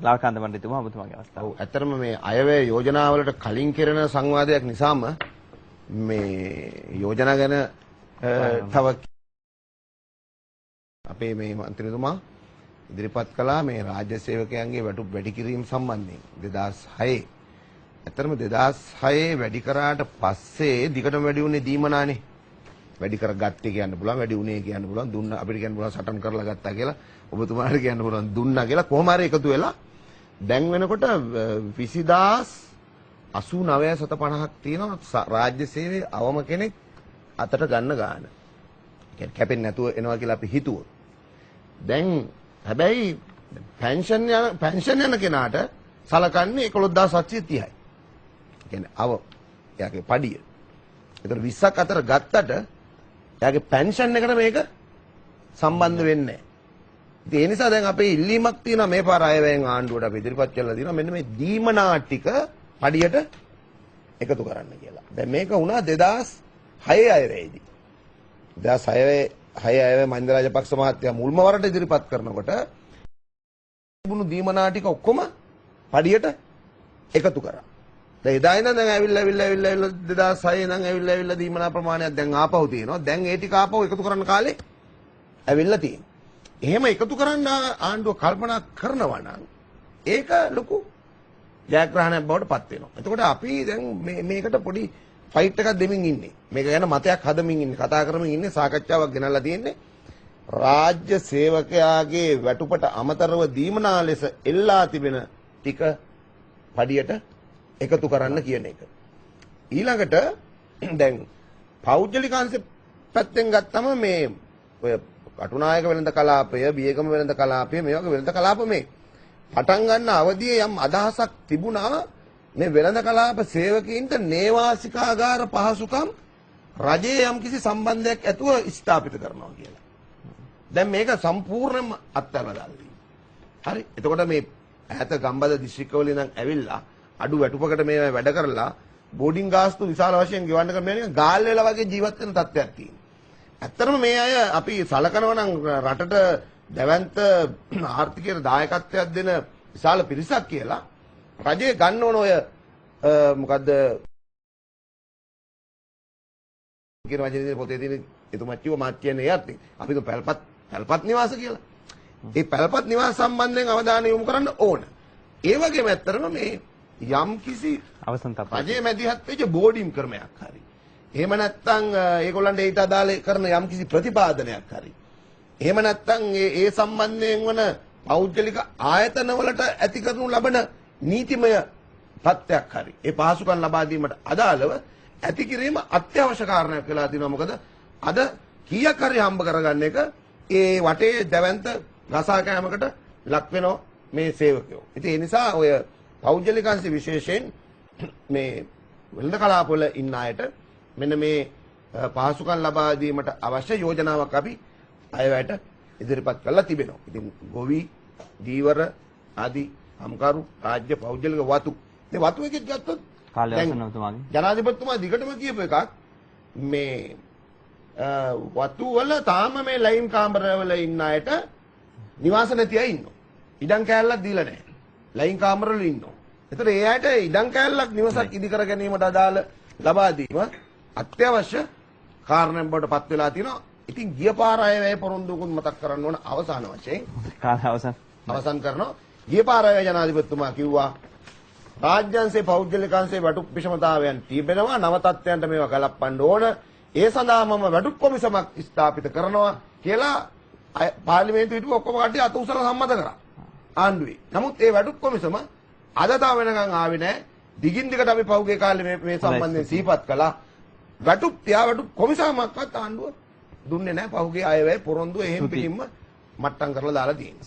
ලාල්කාන්ත මණ්ඩිතුමා ඔබතුමාගේ අවස්ථාව. ඔව් ඇත්තටම මේ අයවැය යෝජනාවලට කලින් කෙරෙන සංවාදයක් නිසාම මේ යෝජනා ගැන තව අපේ මේ මන්ත්‍රීතුමා ඉදිරිපත් කළා මේ රාජ්‍ය සේවකයන්ගේ වැටුප් වැඩි කිරීම සම්බන්ධයෙන් 2006. ඇත්තටම 2006 වැඩි කරාට පස්සේ දිගටම වැඩි වුණේ දීමනානේ. වැඩි කරගත්තේ කියන්න පුළුවන් වැඩි උනේ කියන්න පුළුවන් දුන්න අපිට කියන්න පුළුවන් සටන් කරලා ගත්තා කියලා ඔබතුමාට කියන්න පුළුවන් දුන්නා කියලා කොහොම හරි එකතු වෙලා දැන් වෙනකොට 20950ක් තියෙනවා රාජ්‍ය සේවයේ අවම කෙනෙක් අතට ගන්න ගාන. කියන්නේ කැපෙන්නේ නැතුව එනවා කියලා අපි හිතුවොත්. දැන් හැබැයි පෙන්ෂන් යන කෙනාට සලකන්නේ 11730යි. කියන්නේ එයාගේ පඩිය. ඒතර 20ක් අතර ගත්තට එයාගේ පෙන්ෂන් එකට මේක සම්බන්ධ වෙන්නේ නැහැ. ඒ නිසා දැන් අපේ ඉල්ලීමක් තියෙනවා මේ පාර අයවැයෙන් ආණ්ඩුවට අපි ඉදිරිපත් කරලා තියෙනවා මෙන්න මේ දීමනා ටික පඩියට එකතු කරන්න කියලා. දැන් මේක වුණා 2006 අයවැයේදී. 2006 අයවැය මහින්ද රාජපක්ෂ මහත්තයා මුල්ම වරට ඉදිරිපත් කරනකොට තිබුණු දීමනා ටික ඔක්කොම පඩියට එකතු කරා. දැන් එදා ඉඳන් දැන් ඇවිල්ලා 2006 ඉඳන් ඇවිල්ලා දීමනා ප්‍රමාණයක් දැන් ආපහු තියෙනවා. දැන් ඒ ටික ආපහු එකතු කරන්න කාලේ ඇවිල්ලා තියෙනවා. එහෙම එකතු කරන්න ආණ්ඩුව කල්පනා කරනවා නම් ඒක ලොකු ජයග්‍රහණයක් බවට පත් වෙනවා. එතකොට අපි දැන් මේකට පොඩි ෆයිට් එකක් දෙමින් ඉන්නේ. මේක ගැන මතයක් හදමින් ඉන්නේ. කතා කරමින් ඉන්නේ. සාකච්ඡාවක් ගෙනල්ලා තියෙන්නේ. රාජ්‍ය සේවකයාගේ වැටුපට අමතරව දීමනා ලෙස එල්ලා තිබෙන ටික පඩියට එකතු කරන්න කියන එක. ඊළඟට දැන් පෞද්ගලිකාංශ පැත්තෙන් ගත්තම මේ ඔය කටුනායක වෙළඳ කලාපය, බියගම වෙළඳ කලාපය මේ වගේ වෙළඳ කලාප මේ පටන් ගන්න අවධියේ යම් අදහසක් තිබුණා මේ වෙළඳ කලාප සේවකීන්ට නේවාසිකාගාර පහසුකම් රජයේ යම් කිසි සම්බන්ධයක් ඇතුව ස්ථාපිත කරනවා කියලා. දැන් මේක සම්පූර්ණයෙන්ම අත්හැරලා දාලා තියෙනවා. හරි. එතකොට මේ ඈත ගම්බද දිස්ත්‍රික්කවල ඉඳන් ඇවිල්ලා අඩු වැටුපකට මේ වැඩ කරලා බෝඩින් ගාස්තු විශාල වශයෙන් ගෙවන්න කරන මේක ගාල් වෙලා වගේ ජීවත් වෙන තත්ත්වයක් තියෙනවා. ඇත්තටම මේ අය අපි සලකනවා නම් රටට දැවැන්ත ආර්ථිකයට දායකත්වයක් දෙන විශාල පිරිසක් කියලා රජයේ ගන්න ඕන ඔය මොකද්ද කියන වචනේ පොතේ තියෙන එතුමච්චිව මාත් කියන්නේ ඒත් අපි તો පැල්පත් නිවාස කියලා. ඒ පැල්පත් නිවාස සම්බන්ධයෙන් අවධානය යොමු කරන්න ඕන. ඒ වගේම ඇත්තටම මේ යම් කිසි අවසන් තප්පර රජයේ මැදිහත් වෙච්ච බෝඩින් ක්‍රමයක් හරි. එහෙම නැත්නම් ඒගොල්ලන්ට ඊට අදාළ කරන යම් කිසි ප්‍රතිපාදනයක් හරි. එහෙම නැත්නම් ඒ සම්බන්ධයෙන් වන පෞද්ගලික ආයතන වලට ඇති කරනු ලබන නීතිමය තත්ත්වයක් හරි. ඒ පහසුකම් ලබා දීමට අදාළව ඇති කිරීම අත්‍යවශ්‍ය කාරණයක් වෙලා තියෙනවා. මොකද අද කීයක් හරි හම්බ කරගන්න එක ඒ වටේ දැවැන්ත රසා කෑමකට ලක් වෙනවා මේ සේවකයෝ. ඉතින් ඒ නිසා ඔය පෞද්ගලිකාංශ විශේෂයෙන් මේ වෙළඳ කලාපවල ඉන්න අයට මෙන්න මේ පහසුකම් ලබා දීමට අවශ්‍ය යෝජනාවක් අපි අයවැයට ඉදිරිපත් කරලා තිබෙනවා. ඉතින් ගොවි, දීවර ආදී හම්කරු රාජ්‍ය පෞද්ගලික වතු. මේ වතු එකෙත් ගත්තොත් ජනාධිපතිතුමා දිගටම කියපු එකක් මේ වතු වල තාම මේ ලයින් කාමරවල ඉන්න අයට නිවාස නැති අය ඉන්නවා. ඉඩම් කෑල්ලක් දීලා නැහැ. ලයින් කාමරවල ඉන්නවා. ඒතර ඒ අයට ඉඩම් කෑල්ලක් නිවසක් ඉදි කර ගැනීමට අදාළ ලබා දීම අත්‍යවශ්‍ය කාරණයක් බවට පත් වෙලා තියෙනවා. ඉතින් ගිය පාර අයවැය පොරොන්දුකුත් මතක් කරන්න ඕන අවසාන වශයෙන්. අවසන් කරනවා. ගිය පාර අයවැය ජනාධිපතිතුමා කිව්වා රාජ්‍යංශේ පෞද්ගලිකාංශේ වැටුප් විෂමතාවයන් තිබෙනවා. නව තත්ත්වයන්ට මේවා ගලපන්න ඕන. ඒ සඳහා මම වැටුප් කොමිසමක් ස්ථාපිත කරනවා කියලා පාර්ලිමේන්තුවේ හිටපු ඔක්කොම කට්ටිය අත උසලා සම්මත කරා. ආණ්ඩුවේ. නමුත් ඒ වැටුප් කොමිසම අද තාම වෙනකන් ආවේ නැහැ. දිගින් දිගට අපි පහුගිය කාලේ මේ සම්බන්ධයෙන් සිහිපත් කළා. වැටුප් කොමිසමක්වත් ආණ්ඩුව දුන්නේ නැහැ. පහුගිය අයවැය පොරොන්දු එහෙම් පිටින්ම මට්ටම් කරලා දාලා තියෙනවා.